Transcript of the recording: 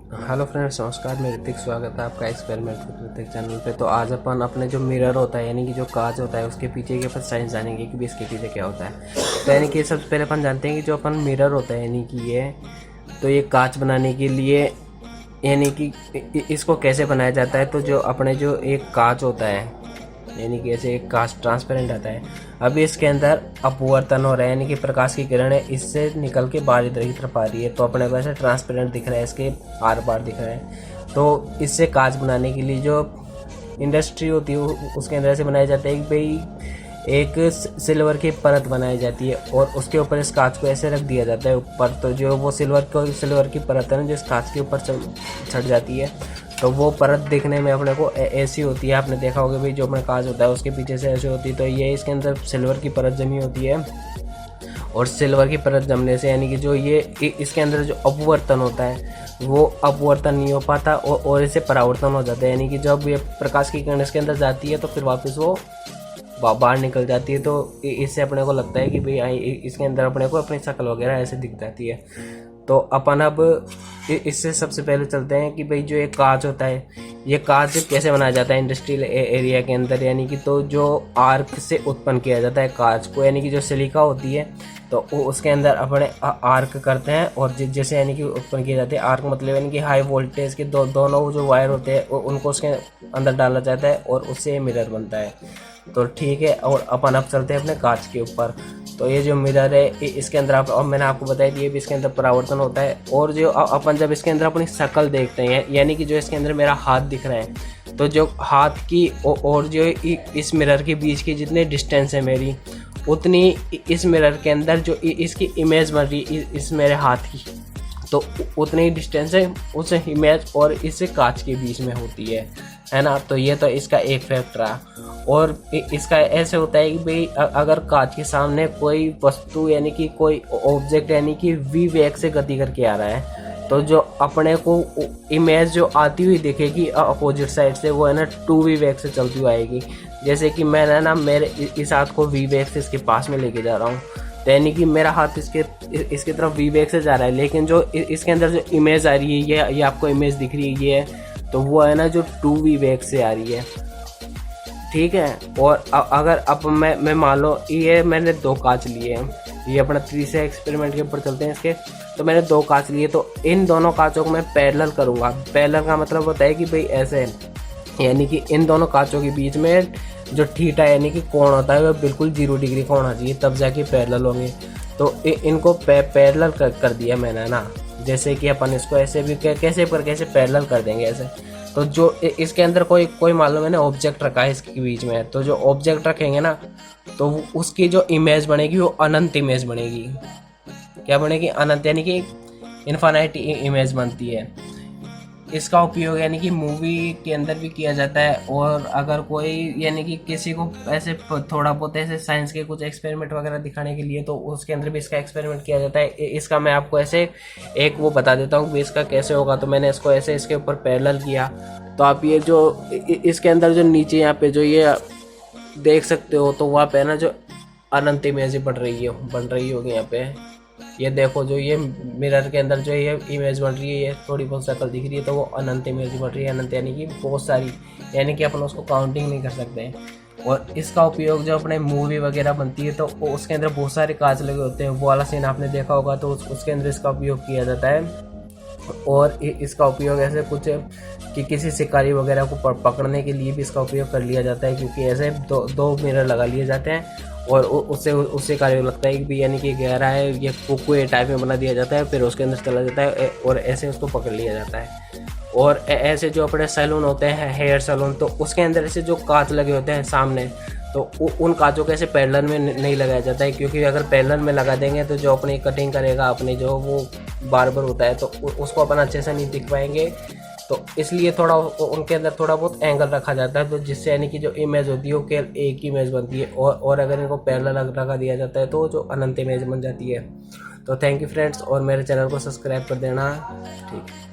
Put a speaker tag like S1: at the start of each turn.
S1: Hello friends, नमस्कार। मैं ऋतिक, स्वागत है आपका एक्सपेरिमेंट विद ऋतिक चैनल पे। तो आज अपन अपने जो मिरर होता है यानी कि जो कांच होता है उसके पीछे के अपन साइंस जानेंगे कि भी इसके पीछे क्या होता है। तो यानी कि सबसे पहले अपन जानते हैं कि जो अपन मिरर होता है यानी कि ये कांच बनाने के लिए यानी कि इसको कैसे बनाया जाता है। तो जो अपने जो एक कांच होता है यानी कि ऐसे एक कांच ट्रांसपेरेंट आता है, अभी इसके अंदर अपवर्तन हो रहा है यानी कि प्रकाश की किरणें इससे निकल के बाहर इधर की तरफ आ रही है। तो अपने को ऐसे ट्रांसपेरेंट दिख रहा है, इसके आर पार दिख रहा है। तो इससे कांच बनाने के लिए जो इंडस्ट्री होती है उसके अंदर ऐसे बनाया जाता है कि भाई एक सिल्वर की परत बनाई जाती है और उसके ऊपर इस कांच को ऐसे रख दिया जाता है ऊपर। तो जो वो सिल्वर की परत है ना, जो इस कांच के ऊपर छट जाती है, तो वो परत देखने में अपने को ऐसी होती है। आपने देखा होगा भाई, जो अपना कांच होता है उसके पीछे से ऐसी होती है। तो ये इसके अंदर सिल्वर की परत जमी होती है और सिल्वर की परत जमने से यानी कि जो ये इसके अंदर जो अपवर्तन होता है वो अपवर्तन नहीं हो पाता और इसे परावर्तन हो जाता है। यानी कि जब ये प्रकाश की किरण इसके अंदर जाती है तो फिर वापस वो बाहर निकल जाती है। तो इससे अपने को लगता है कि भाई इसके अंदर अपने को अपनी शक्ल वगैरह ऐसे दिख जाती है। तो अपन अब इससे सबसे पहले चलते हैं कि भाई जो एक कांच होता है, ये कांच कैसे बनाया जाता है इंडस्ट्रियल एरिया के अंदर। यानी कि तो जो आर्क से उत्पन्न किया जाता है कांच को, यानी कि जो सिलिका होती है तो उसके अंदर अपने आर्क करते हैं और जैसे यानी कि उत्पन्न किए जाते हैं। आर्क मतलब यानी कि हाई वोल्टेज के दोनों जो वायर होते हैं उनको उसके अंदर डाला जाता है और उससे मिरर बनता है। तो ठीक है, और अपन अब चलते हैं अपने कांच के ऊपर। तो ये जो मिरर है इसके अंदर अब मैंने आपको बताया कि ये भी इसके अंदर परावर्तन होता है। और जो अपन जब इसके अंदर अपनी शक्ल देखते हैं यानी कि जो इसके अंदर मेरा हाथ दिख रहा है, तो जो हाथ की और जो इस मिरर के बीच की जितनी डिस्टेंस है मेरी, उतनी इस मिरर के अंदर जो इसकी इमेज बन रही इस मेरे हाथ की, तो उतनी ही डिस्टेंस है उस इमेज और इस कांच के बीच में होती है ना। तो ये तो इसका एक फैक्ट रहा। और इसका ऐसे होता है कि भाई अगर कांच के सामने कोई वस्तु यानी कि कोई ऑब्जेक्ट यानी कि वी वेग से गति करके आ रहा है, तो जो अपने को इमेज जो आती हुई दिखेगी अपोजिट साइड से, वो है ना 2v वेग से चलती हुई आएगी। जैसे कि मैंने ना मेरे इस हाथ को वी वेग से इसके पास में लेके जा रहा हूँ, तो यानी कि मेरा हाथ इसके तरफ वी वेग से जा रहा है, लेकिन जो इसके अंदर जो इमेज आ रही है ये आपको इमेज दिख रही है ये, तो वो है ना जो 2v वेग से आ रही है। ठीक है। और अगर अब मैं मान लो ये मैंने 2 कांच लिए हैं, ये अपना तीसरे एक्सपेरिमेंट के ऊपर चलते हैं इसके। तो मैंने 2 कांच लिए, तो इन दोनों कांचों को मैं पैरेलल करूँगा। पैरेलल का मतलब होता है कि भाई ऐसे, यानी कि इन दोनों कांचों के बीच में जो थीटा यानी कि कोण होता है वो बिल्कुल 0 डिग्री का होना चाहिए, तब जाके पैरेलल होंगे। तो इनको पैरेलल कर दिया मैंने ना। जैसे कि अपन इसको ऐसे भी कैसे पैरेलल कर देंगे ऐसे। तो जो इसके अंदर कोई मान लो मैंने ऑब्जेक्ट रखा है इसके बीच में, तो जो ऑब्जेक्ट रखेंगे ना तो उसकी जो इमेज बनेगी वो अनंत इमेज बनेगी। क्या बनेगी? अनंत, यानी कि इन्फानाइट इमेज बनती है। इसका उपयोग यानी कि मूवी के अंदर भी किया जाता है। और अगर कोई यानी कि किसी को ऐसे थोड़ा बहुत ऐसे साइंस के कुछ एक्सपेरिमेंट वगैरह दिखाने के लिए, तो उसके अंदर भी इसका एक्सपेरिमेंट किया जाता है। इसका मैं आपको ऐसे एक वो बता देता हूँ कि इसका कैसे होगा। तो मैंने इसको ऐसे इसके ऊपर पैरेलल किया, तो आप ये जो इसके अंदर जो नीचे यहाँ पे जो ये देख सकते हो, तो वहाँ पे ना जो अनंत इमेज बन रही होगी यहाँ पे। ये देखो, जो ये मिरर के अंदर जो ये इमेज बन रही है, ये थोड़ी बहुत शक्ल दिख रही है, तो वो अनंत इमेज बन रही है। अनंत यानी कि बहुत सारी, यानी कि अपन उसको काउंटिंग नहीं कर सकते हैं। और इसका उपयोग जो अपने मूवी वगैरह बनती है तो उसके अंदर बहुत सारे कांच लगे होते हैं, वो वाला सीन आपने देखा होगा, तो उसके अंदर इसका उपयोग किया जाता है। और इसका उपयोग ऐसे कुछ कि किसी शिकारी वगैरह को पकड़ने के लिए भी इसका उपयोग कर लिया जाता है, क्योंकि ऐसे दो मिरर लगा लिए जाते हैं और उससे कार्य लगता है कि यानी कि गहरा है, ये कुएं टाइप में बना दिया जाता है, फिर उसके अंदर चला जाता है और ऐसे उसको पकड़ लिया जाता है। और ऐसे जो अपने सैलून होते हैं, हेयर सैलून, तो उसके अंदर ऐसे जो कांच लगे होते हैं सामने, तो उन कांचों को ऐसे पैरेलल में नहीं लगाया जाता है, क्योंकि अगर पैरेलल में लगा देंगे तो जो अपनी कटिंग करेगा अपने जो वो बार्बर होता है, तो उसको अपन अच्छे से नहीं दिख पाएंगे। तो इसलिए थोड़ा उनके अंदर थोड़ा बहुत एंगल रखा जाता है, तो जिससे यानी कि जो इमेज होती है वो केवल एक ही इमेज बनती है। और अगर इनको पैरेलल रखा दिया जाता है तो जो अनंत इमेज बन जाती है। तो थैंक यू फ्रेंड्स, और मेरे चैनल को सब्सक्राइब कर देना। ठीक है।